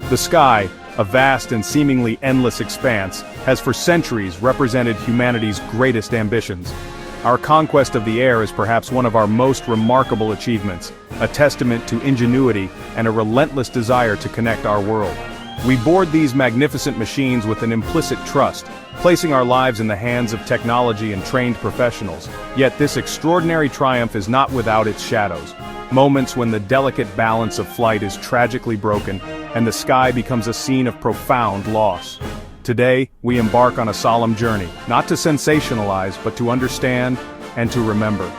The sky, a vast and seemingly endless expanse, has for centuries represented humanity's greatest ambitions. Our conquest of the air is perhaps one of our most remarkable achievements, a testament to ingenuity and a relentless desire to connect our world. We board these magnificent machines with an implicit trust, placing our lives in the hands of technology and trained professionals. Yet this extraordinary triumph is not without its shadows. Moments when the delicate balance of flight is tragically broken, and the sky becomes a scene of profound loss. Today, we embark on a solemn journey, not to sensationalize, but to understand and to remember.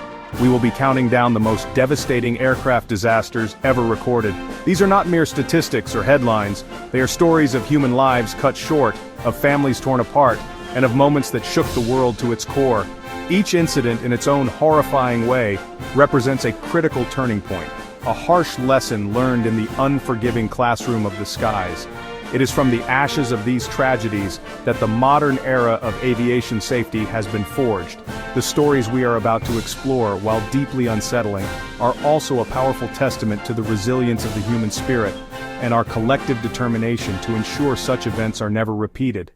We will be counting down the most devastating aircraft disasters ever recorded. These are not mere statistics or headlines, they are stories of human lives cut short, of families torn apart, and of moments that shook the world to its core. Each incident in its own horrifying way represents a critical turning point, a harsh lesson learned in the unforgiving classroom of the skies. It is from the ashes of these tragedies that the modern era of aviation safety has been forged. The stories we are about to explore, while deeply unsettling, are also a powerful testament to the resilience of the human spirit and our collective determination to ensure such events are never repeated.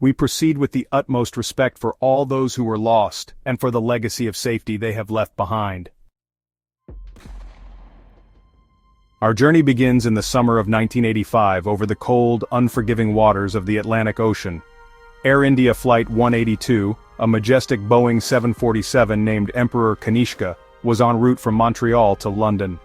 We proceed with the utmost respect for all those who were lost and for the legacy of safety they have left behind. Our journey begins in the summer of 1985 over the cold, unforgiving waters of the Atlantic Ocean. Air India Flight 182, a majestic Boeing 747 named Emperor Kanishka, was en route from Montreal to London.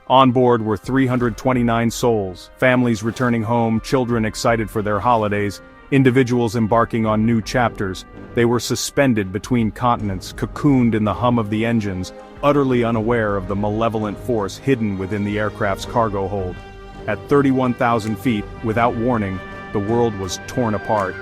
On board were 329 souls, families returning home, children excited for their holidays, individuals embarking on new chapters. They were suspended between continents, cocooned in the hum of the engines, utterly unaware of the malevolent force hidden within the aircraft's cargo hold. At 31,000 feet, without warning, the world was torn apart.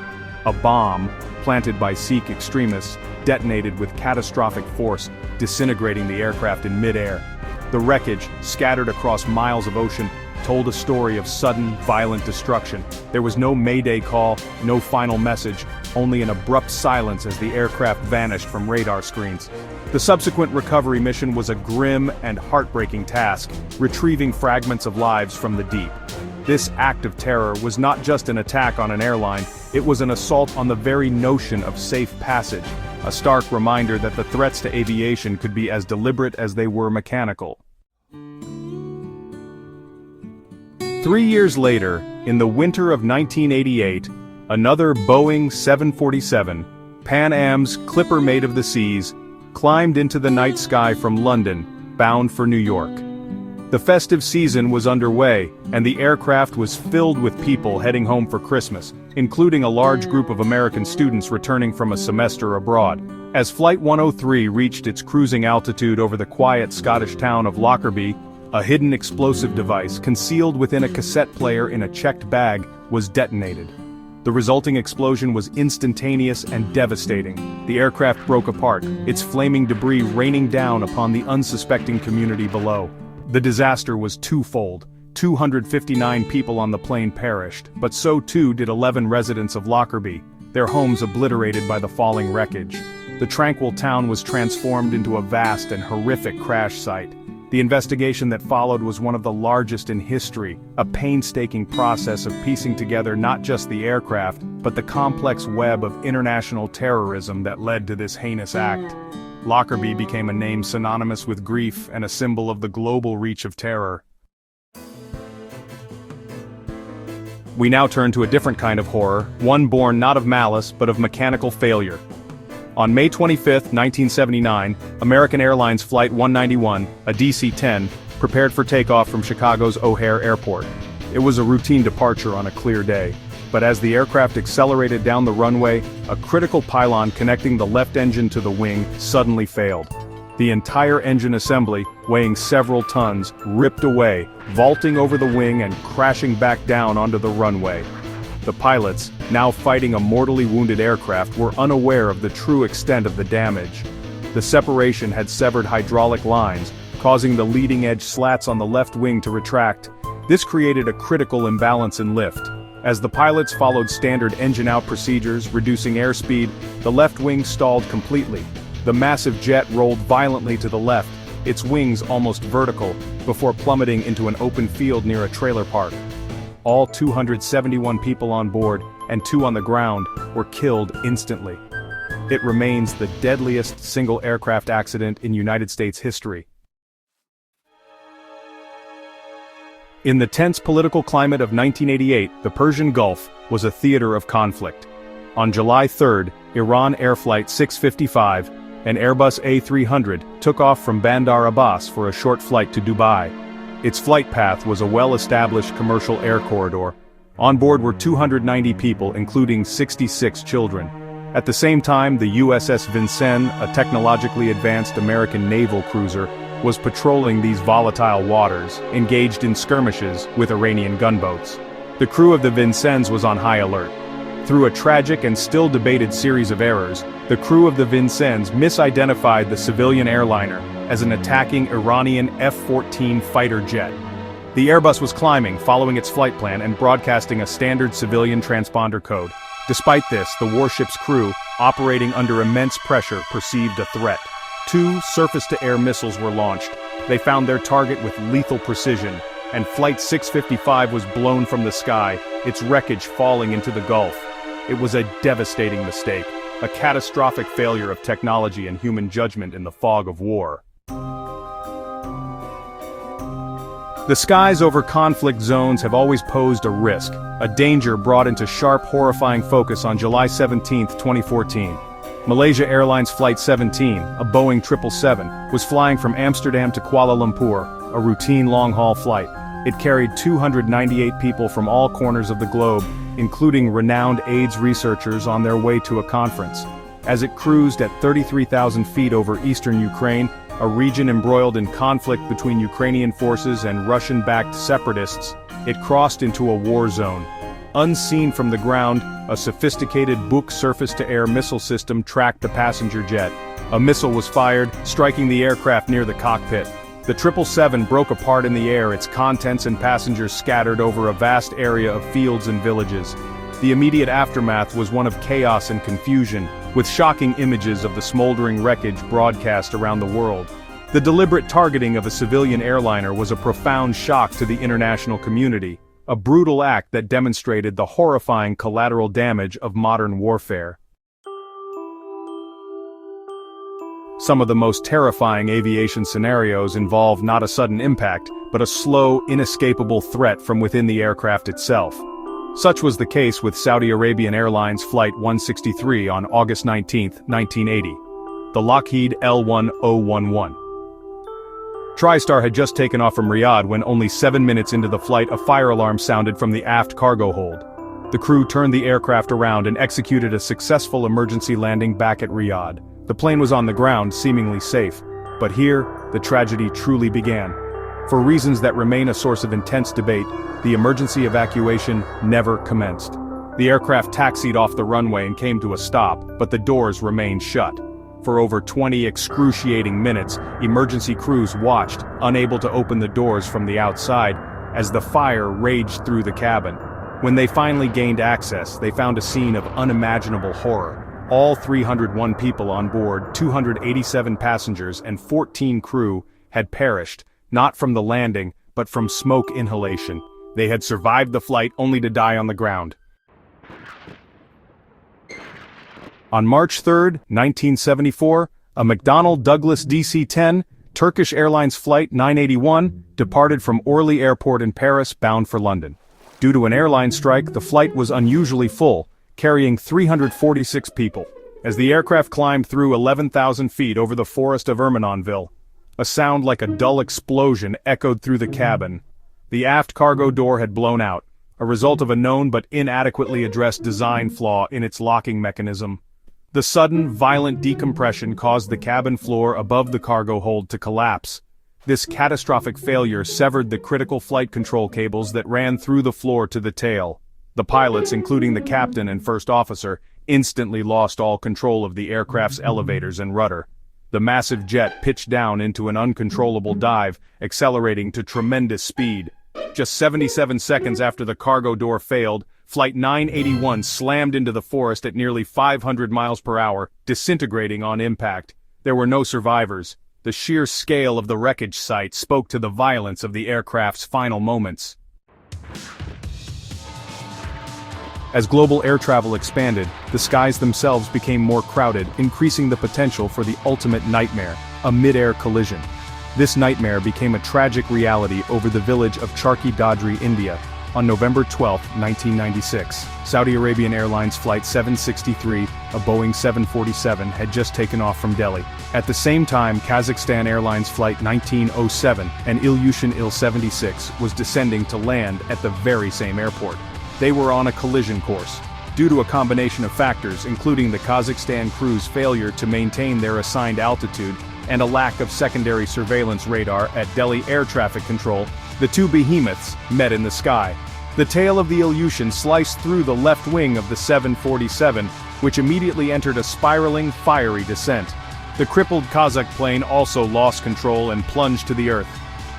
A bomb, planted by Sikh extremists, detonated with catastrophic force, disintegrating the aircraft in midair. The wreckage, scattered across miles of ocean, told a story of sudden, violent destruction. There was no mayday call, no final message, only an abrupt silence as the aircraft vanished from radar screens. The subsequent recovery mission was a grim and heartbreaking task, retrieving fragments of lives from the deep. This act of terror was not just an attack on an airline, it was an assault on the very notion of safe passage, a stark reminder that the threats to aviation could be as deliberate as they were mechanical. 3 years later, in the winter of 1988, another Boeing 747, Pan Am's Clipper Mate of the Seas, climbed into the night sky from London, bound for New York. The festive season was underway, and the aircraft was filled with people heading home for Christmas, including a large group of American students returning from a semester abroad. As Flight 103 reached its cruising altitude over the quiet Scottish town of Lockerby, a hidden explosive device, concealed within a cassette player in a checked bag, was detonated. The resulting explosion was instantaneous and devastating. The aircraft broke apart, its flaming debris raining down upon the unsuspecting community below. The disaster was twofold. 259 people on the plane perished, but so too did 11 residents of Lockerby, their homes obliterated by the falling wreckage. The tranquil town was transformed into a vast and horrific crash site. The investigation that followed was one of the largest in history, a painstaking process of piecing together not just the aircraft, but the complex web of international terrorism that led to this heinous act. Lockerby became a name synonymous with grief and a symbol of the global reach of terror. We now turn to a different kind of horror, one born not of malice but of mechanical failure. On May 25, 1979, American Airlines Flight 191, a DC-10, prepared for takeoff from Chicago's O'Hare Airport. It was a routine departure on a clear day, but as the aircraft accelerated down the runway, a critical pylon connecting the left engine to the wing suddenly failed. The entire engine assembly, weighing several tons, ripped away, vaulting over the wing and crashing back down onto the runway. The pilots, now fighting a mortally wounded aircraft, were unaware of the true extent of the damage. The separation had severed hydraulic lines, causing the leading-edge slats on the left wing to retract. This created a critical imbalance in lift. As the pilots followed standard engine-out procedures, reducing airspeed, the left wing stalled completely. The massive jet rolled violently to the left, its wings almost vertical, before plummeting into an open field near a trailer park. All 271 people on board, and 2 on the ground, were killed instantly. It remains the deadliest single aircraft accident in United States history. In the tense political climate of 1988, the Persian Gulf was a theater of conflict. On July 3, Iran Air Flight 655, an Airbus A300, took off from Bandar Abbas for a short flight to Dubai. Its flight path was a well-established commercial air corridor. On board were 290 people, including 66 children. At the same time, the USS Vincennes, a technologically advanced American naval cruiser, was patrolling these volatile waters, engaged in skirmishes with Iranian gunboats. The crew of the Vincennes was on high alert. Through a tragic and still debated series of errors, the crew of the Vincennes misidentified the civilian airliner as an attacking Iranian F-14 fighter jet. The Airbus was climbing, following its flight plan and broadcasting a standard civilian transponder code. Despite this, the warship's crew, operating under immense pressure, perceived a threat. 2 surface-to-air missiles were launched. They found their target with lethal precision, and Flight 655 was blown from the sky, its wreckage falling into the Gulf. It was a devastating mistake, a catastrophic failure of technology and human judgment in the fog of war. The skies over conflict zones have always posed a risk, a danger brought into sharp, horrifying focus on July 17, 2014. Malaysia Airlines Flight 17, a Boeing 777, was flying from Amsterdam to Kuala Lumpur, a routine long-haul flight. It carried 298 people from all corners of the globe, including renowned AIDS researchers on their way to a conference. As it cruised at 33,000 feet over eastern Ukraine, a region embroiled in conflict between Ukrainian forces and Russian-backed separatists, it crossed into a war zone. Unseen from the ground, a sophisticated Buk surface-to-air missile system tracked the passenger jet. A missile was fired, striking the aircraft near the cockpit. The 777 broke apart in the air, its contents and passengers scattered over a vast area of fields and villages. The immediate aftermath was one of chaos and confusion, with shocking images of the smoldering wreckage broadcast around the world. The deliberate targeting of a civilian airliner was a profound shock to the international community, a brutal act that demonstrated the horrifying collateral damage of modern warfare. Some of the most terrifying aviation scenarios involve not a sudden impact, but a slow, inescapable threat from within the aircraft itself. Such was the case with Saudi Arabian Airlines Flight 163 on August 19, 1980. The Lockheed L-1011. TriStar had just taken off from Riyadh when only 7 minutes into the flight a fire alarm sounded from the aft cargo hold. The crew turned the aircraft around and executed a successful emergency landing back at Riyadh. The plane was on the ground, seemingly safe. But here, the tragedy truly began. For reasons that remain a source of intense debate, the emergency evacuation never commenced. The aircraft taxied off the runway and came to a stop, but the doors remained shut. For over 20 excruciating minutes, emergency crews watched, unable to open the doors from the outside, as the fire raged through the cabin. When they finally gained access, they found a scene of unimaginable horror. All 301 people on board, 287 passengers and 14 crew, had perished, not from the landing, but from smoke inhalation. They had survived the flight only to die on the ground. On March 3, 1974, a McDonnell Douglas DC-10, Turkish Airlines Flight 981, departed from Orly Airport in Paris bound for London. Due to an airline strike, the flight was unusually full, carrying 346 people. As the aircraft climbed through 11,000 feet over the forest of Ermenonville, a sound like a dull explosion echoed through the cabin. The aft cargo door had blown out, a result of a known but inadequately addressed design flaw in its locking mechanism. The sudden, violent decompression caused the cabin floor above the cargo hold to collapse. This catastrophic failure severed the critical flight control cables that ran through the floor to the tail. The pilots, including the captain and first officer, instantly lost all control of the aircraft's elevators and rudder. The massive jet pitched down into an uncontrollable dive, accelerating to tremendous speed. Just 77 seconds after the cargo door failed, Flight 981 slammed into the forest at nearly 500 miles per hour, disintegrating on impact. There were no survivors. The sheer scale of the wreckage site spoke to the violence of the aircraft's final moments. As global air travel expanded, the skies themselves became more crowded, increasing the potential for the ultimate nightmare, a mid-air collision. This nightmare became a tragic reality over the village of Charki Dadri, India, on November 12, 1996. Saudi Arabian Airlines Flight 763, a Boeing 747, had just taken off from Delhi. At the same time, Kazakhstan Airlines Flight 1907, an Ilyushin Il-76, was descending to land at the very same airport. They were on a collision course. Due to a combination of factors, including the Kazakhstan crew's failure to maintain their assigned altitude and a lack of secondary surveillance radar at Delhi Air Traffic Control, the two behemoths met in the sky. The tail of the Ilyushin sliced through the left wing of the 747, which immediately entered a spiraling, fiery descent. The crippled Kazakh plane also lost control and plunged to the earth.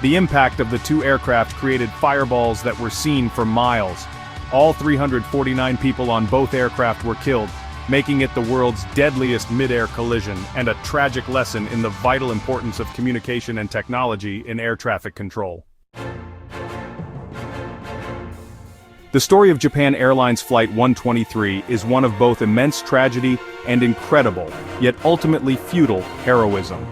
The impact of the two aircraft created fireballs that were seen for miles. All 349 people on both aircraft were killed, making it the world's deadliest mid-air collision and a tragic lesson in the vital importance of communication and technology in air traffic control. The story of Japan Airlines Flight 123 is one of both immense tragedy and incredible, yet ultimately futile, heroism.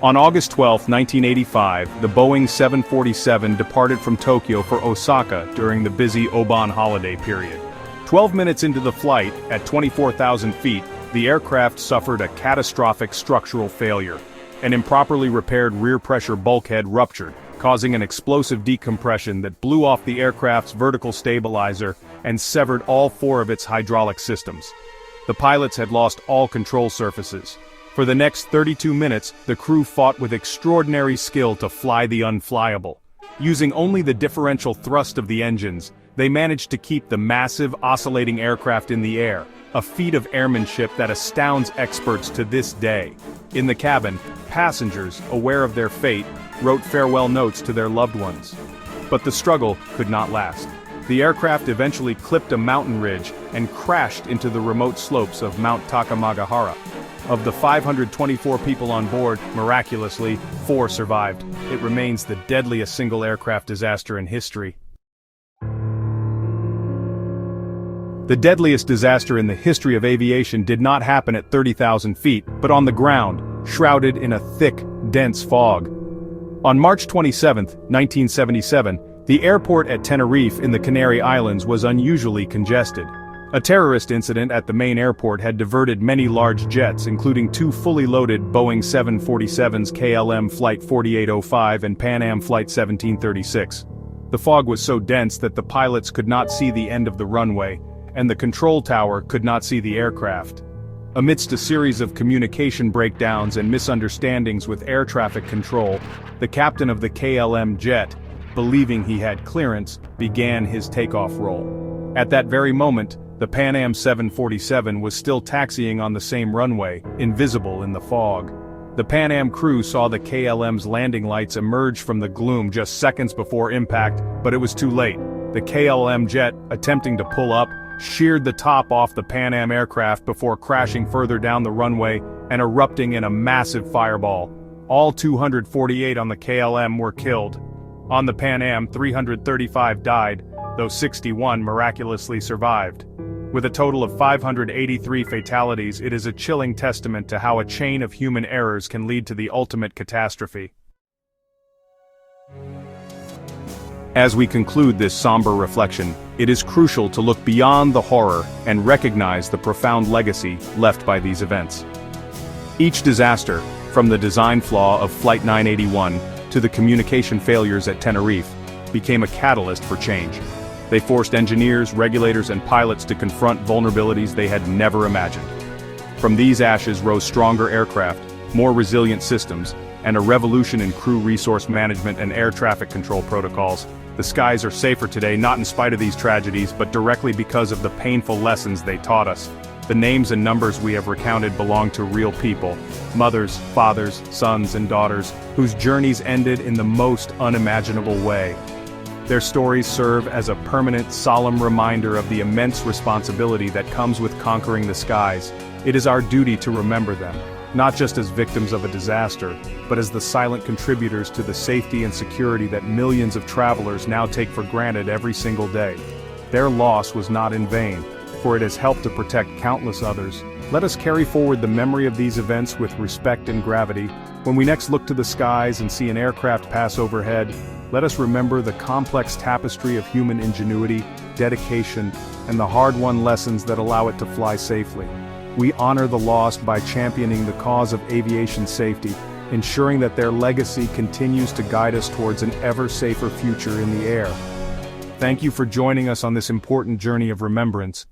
On August 12, 1985, the Boeing 747 departed from Tokyo for Osaka during the busy Obon holiday period. 12 minutes into the flight, at 24,000 feet, the aircraft suffered a catastrophic structural failure. An improperly repaired rear pressure bulkhead ruptured, causing an explosive decompression that blew off the aircraft's vertical stabilizer and severed all four of its hydraulic systems. The pilots had lost all control surfaces. For the next 32 minutes, the crew fought with extraordinary skill to fly the unflyable. Using only the differential thrust of the engines, they managed to keep the massive, oscillating aircraft in the air, a feat of airmanship that astounds experts to this day. In the cabin, passengers, aware of their fate, wrote farewell notes to their loved ones. But the struggle could not last. The aircraft eventually clipped a mountain ridge and crashed into the remote slopes of Mount Takamagahara. Of the 524 people on board, miraculously, 4 survived. It remains the deadliest single aircraft disaster in history. The deadliest disaster in the history of aviation did not happen at 30,000 feet, but on the ground, shrouded in a thick, dense fog. On March 27, 1977, the airport at Tenerife in the Canary Islands was unusually congested. A terrorist incident at the main airport had diverted many large jets, including 2 fully loaded Boeing 747s KLM Flight 4805 and Pan Am Flight 1736. The fog was so dense that the pilots could not see the end of the runway, and the control tower could not see the aircraft. Amidst a series of communication breakdowns and misunderstandings with air traffic control, the captain of the KLM jet, believing he had clearance, began his takeoff roll. At that very moment, the Pan Am 747 was still taxiing on the same runway, invisible in the fog. The Pan Am crew saw the KLM's landing lights emerge from the gloom just seconds before impact, but it was too late. The KLM jet, attempting to pull up, sheared the top off the Pan Am aircraft before crashing further down the runway and erupting in a massive fireball. All 248 on the KLM were killed. On the Pan Am, 335 died, though 61 miraculously survived. With a total of 583 fatalities, it is a chilling testament to how a chain of human errors can lead to the ultimate catastrophe. As we conclude this somber reflection, it is crucial to look beyond the horror and recognize the profound legacy left by these events. Each disaster, from the design flaw of Flight 981 to the communication failures at Tenerife, became a catalyst for change. They forced engineers, regulators, and pilots to confront vulnerabilities they had never imagined. From these ashes rose stronger aircraft, more resilient systems, and a revolution in crew resource management and air traffic control protocols. The skies are safer today not in spite of these tragedies, but directly because of the painful lessons they taught us. The names and numbers we have recounted belong to real people, mothers, fathers, sons, and daughters, whose journeys ended in the most unimaginable way. Their stories serve as a permanent, solemn reminder of the immense responsibility that comes with conquering the skies. It is our duty to remember them, not just as victims of a disaster, but as the silent contributors to the safety and security that millions of travelers now take for granted every single day. Their loss was not in vain, for it has helped to protect countless others. Let us carry forward the memory of these events with respect and gravity. When we next look to the skies and see an aircraft pass overhead, let us remember the complex tapestry of human ingenuity, dedication, and the hard-won lessons that allow it to fly safely. We honor the lost by championing the cause of aviation safety, ensuring that their legacy continues to guide us towards an ever-safer future in the air. Thank you for joining us on this important journey of remembrance.